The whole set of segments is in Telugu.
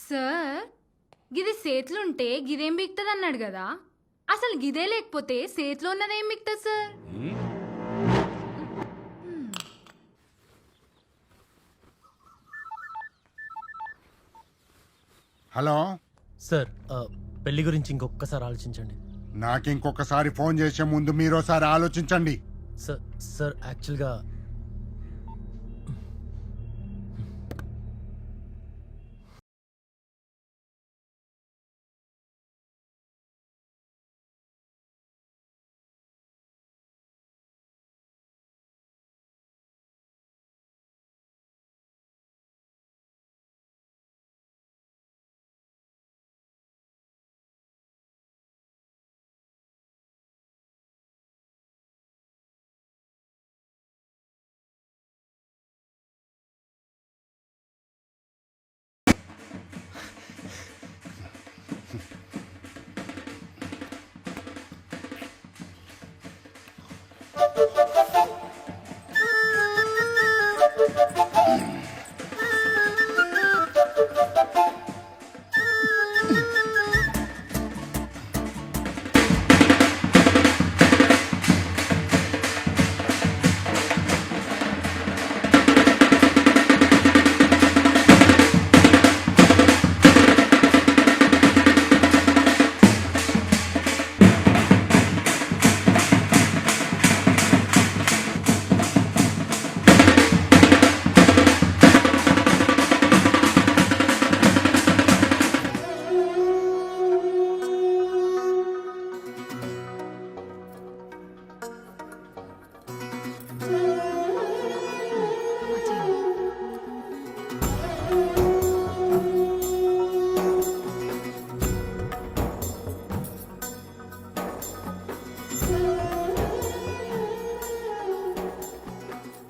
సార్ గిది సేతులుంటే గిదేం బిక్తుంది అన్నాడు కదా, అసలు గిదే లేకపోతే సేతులో ఉన్నదేం బిక్తుంది సార్? హలో సార్ పెళ్లి గురించి ఇంకొకసారి ఆలోచించండి. నాకు ఇంకొకసారి ఫోన్ చేసే ముందు మీరోసారి ఆలోచించండి. సార్ సార్ యాక్చువల్గా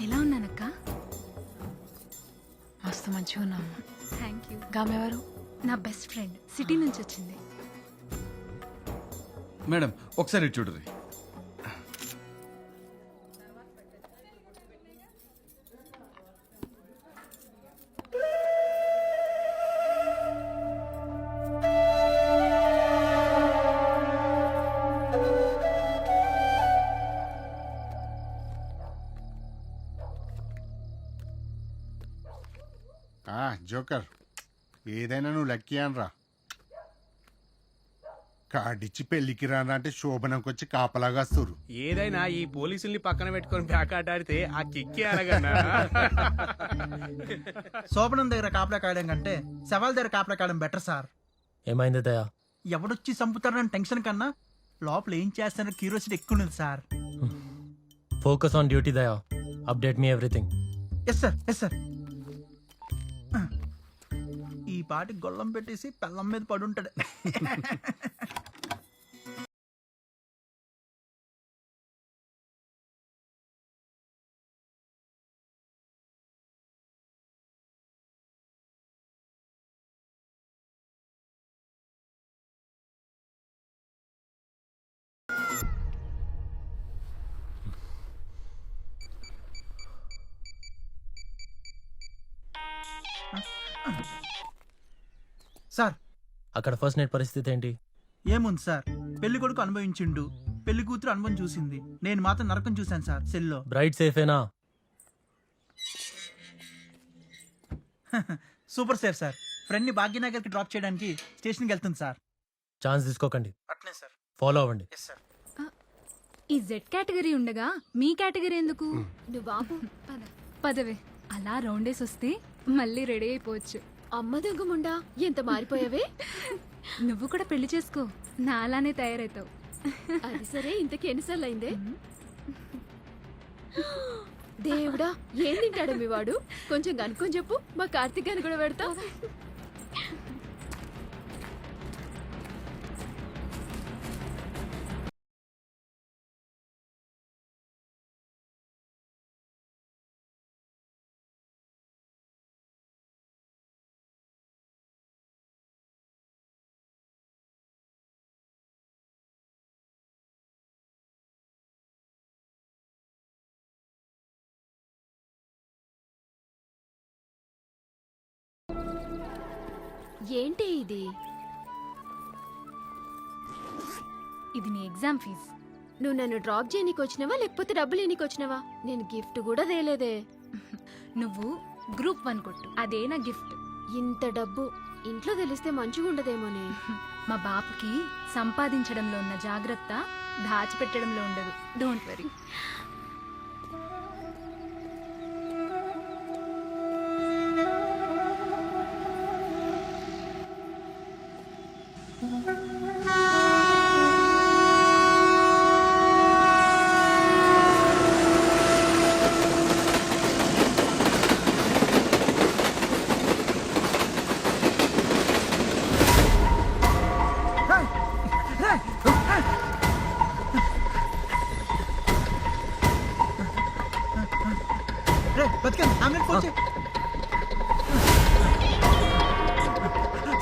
ఎలా ఉన్నానక్క? మస్తు మంచిగా ఉన్నాము. Thank you. గామెవరు? నా బెస్ట్ ఫ్రెండ్ సిటీ నుంచి వచ్చింది. మేడం ఒకసారి ఇటు చూడరి. జోకర్, ఏదైనా నువ్వు లక్కీ అనరా. కాడిచ్చి పెళ్లికి రానా అంటే శోభనంకి వచ్చి కాపలాగా వస్తురు. ఏదైనా ఈ పోలీసుల్ని పక్కన పెట్టుకొని బ్యాకాట్ ఆడితే ఆ కిక్కి అలాగన్నా. శోభనం దగ్గర కాపలా కాయడం కంటే శవాల దగ్గర కాపలా కాయడం బెటర్ సార్. ఏమైంది దయా? ఎవడొచ్చి చంపుతారని టెన్షన్ కన్నా లోపల ఏం చేస్తారో క్యూరియాసిటీ ఎక్కువ ఉంది sir. Focus on duty Daya. Update me everything. Yes sir, yes sir. ఈ పాటి గొల్లం పెట్టేసి పెళ్ళం మీద పడుంటాడు. సార్ అక్కడ ఫస్ట్ నైట్ పరిస్థితి ఏంటి? ఏముంది సార్, పెళ్లి కొడుకు అనుభవించిండు, పెళ్లి కూతురు అనుభవం చూసింది, నేను మాత్రం నరకం చూశాను సార్ సెల్లో. బ్రైట్ సేఫేనా? Super safe sir. ఫ్రెండ్ని భాగ్యనగర్కి డ్రాప్ చేయడానికి స్టేషన్కి వెళ్తుంది సార్. ఛాన్స్ తీసుకోకండి, అట్లే సార్. ఫాలో అవ్వండి. Yes sir. ఈ జెడ్ కేటగిరీ ఉండగా మీ కేటగిరీ ఎందుకు? నువ్వు బాబు పదవే. అలా రౌండేసి వస్తే మళ్ళీ రెడీ అయిపోవచ్చు. అమ్మ దొంగముండా, ఎంత మారిపోయావే. నువ్వు కూడా పెళ్లి చేసుకో, నా అలానే తయారవుతావు. అది సరే, ఇంతకి ఎన్నిసార్లు అయిందే? దేవుడా, ఏం తింటాడు మీ వాడు? కొంచెం కనుక్కొని చెప్పు, మా కార్తీక్ అని కూడా పెడతా. ఏంటి ఇది? ఇది నీ ఎగ్జామ్ ఫీజు. నువ్వు నన్ను డ్రాప్ చేయనీకి వచ్చినావా లేకపోతే డబ్బులు ఇనికి వచ్చినావా? నేను గిఫ్ట్ కూడా తేలేదే. నువ్వు గ్రూప్ 1 కొట్టు, అదే నా గిఫ్ట్. ఇంత డబ్బు ఇంట్లో తెలిస్తే మంచిగా ఉండదేమోనే. మా బాపుకి సంపాదించడంలో ఉన్న జాగ్రత్త దాచిపెట్టడంలో ఉండదు. Don't worry. రే బతికాను, అంబులెన్స్ ఫోన్ చేయి.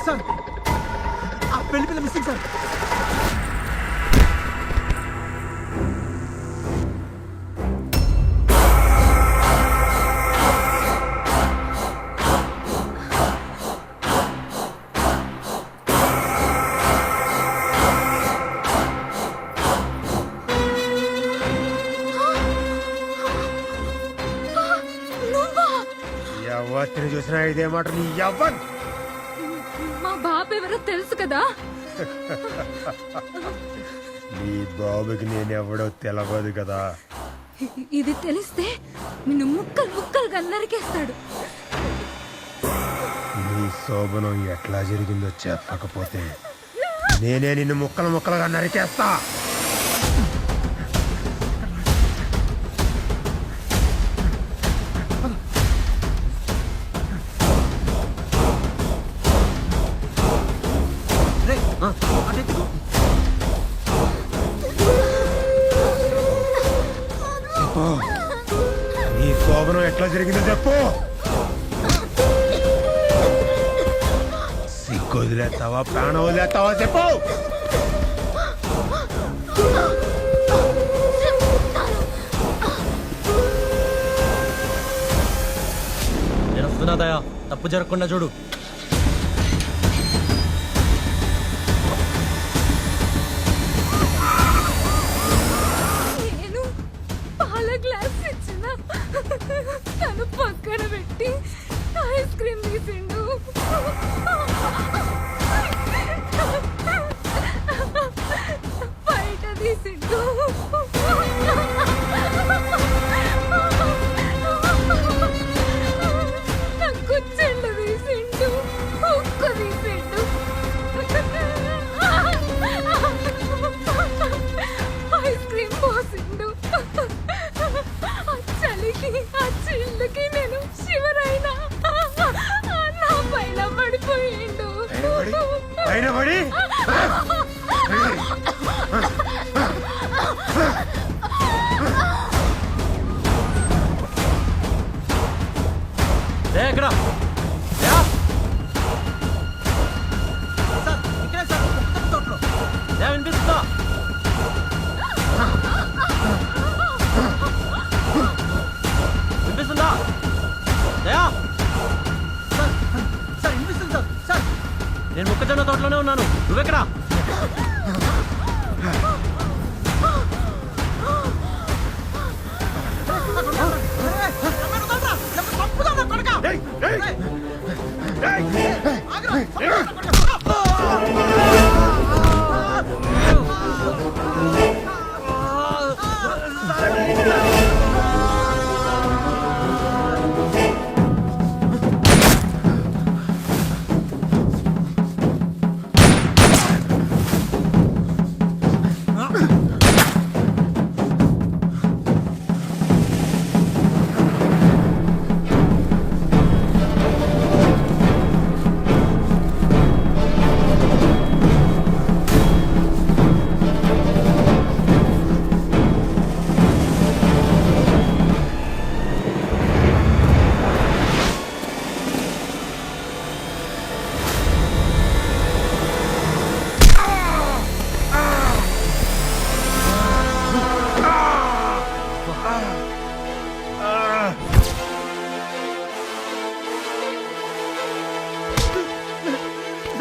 సార్ ఆ పెళ్లి పిల్ల మిస్సింగ్ సార్. ఎవరిని చూసినా ఇదే మాట. నీ ఎవ్వరు మా బాపు ఎవరో తెలుసు కదా. నీ బాబుకి నేనెవడో తెలవదు కదా. ఇది తెలిస్తే నిన్ను ముక్కలు ముక్కలుగా నరికేస్తాడు. నీ శోభనం ఎట్లా జరిగిందో చెప్పకపోతే నేనే నిన్ను ముక్కలు ముక్కలుగా నరికేస్తా. రే అటు ఎత్తుకో. నీ శోభనం ఎట్లా జరిగిందో చెప్పు. సిగ్గు వదిలేస్తావా, ప్రాణం వదిలేస్తావా చెప్పు. నేను వస్తున్నా దయా, తప్పు జరగకుండా చూడు. నేను పాల గ్లాస్ ఇచ్చిన తను పక్కన పెట్టి ఐస్ క్రీమ్ తీసిండు. బయట తీసిండు. నాకు చెండు తీసిండు, ఉక్కు తీసిండు. ఐస్ క్రీమ్ పోసిండు. ఆ చలికి ఆ చిల్లుకి నేను శివరైనా నా పైన పడిపోయిండు. పైన పడి ఎక్కడ సార్ ఇక్కడే సార్, ఉత్తర తోటలో. వినిపిస్తుందా? వినిపిస్తుందా దయా? సార్ సార్ వినిపిస్తుంది సార్. సార్ నేను మొక్కజొన్న తోటలోనే ఉన్నాను. నువ్వెక్కడా?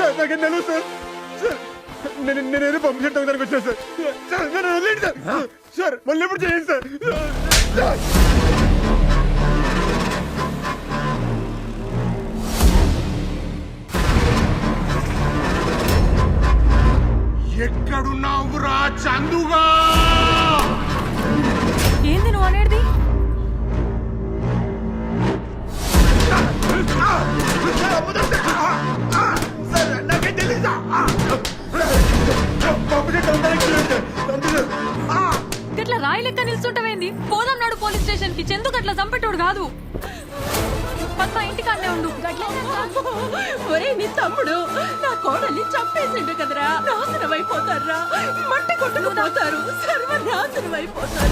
సార్ నాకేం తెలియదు సార్ సార్ నేనేదో పంపించడం దగ్గరకు వచ్చాను సార్ సార్ నన్ను వదిలేండి సార్ సార్ మళ్ళీ ఎప్పుడు చేయండి సార్ ఎక్కడున్నావురా చందుగా ఏంది నువ్వు అనేది నాకేం తెలీదా పంపించడం దగ్గరకు వచ్చాను గట్లా రాయి లెక్క నిల్చుంటావేంది పోదాం నాడు పోలీస్ స్టేషన్ కి చందుకు అట్లా చంపేటోడు కాదు పద్మ ఇంటికాడనే ఉండు ఒరే నీ తమ్ముడు నా కోడల్ని చంపేసిండు కదరా నాశనం అయిపోతారా మట్టి కొట్టుకుపోతారు సర్వనాశనం అయిపోతారు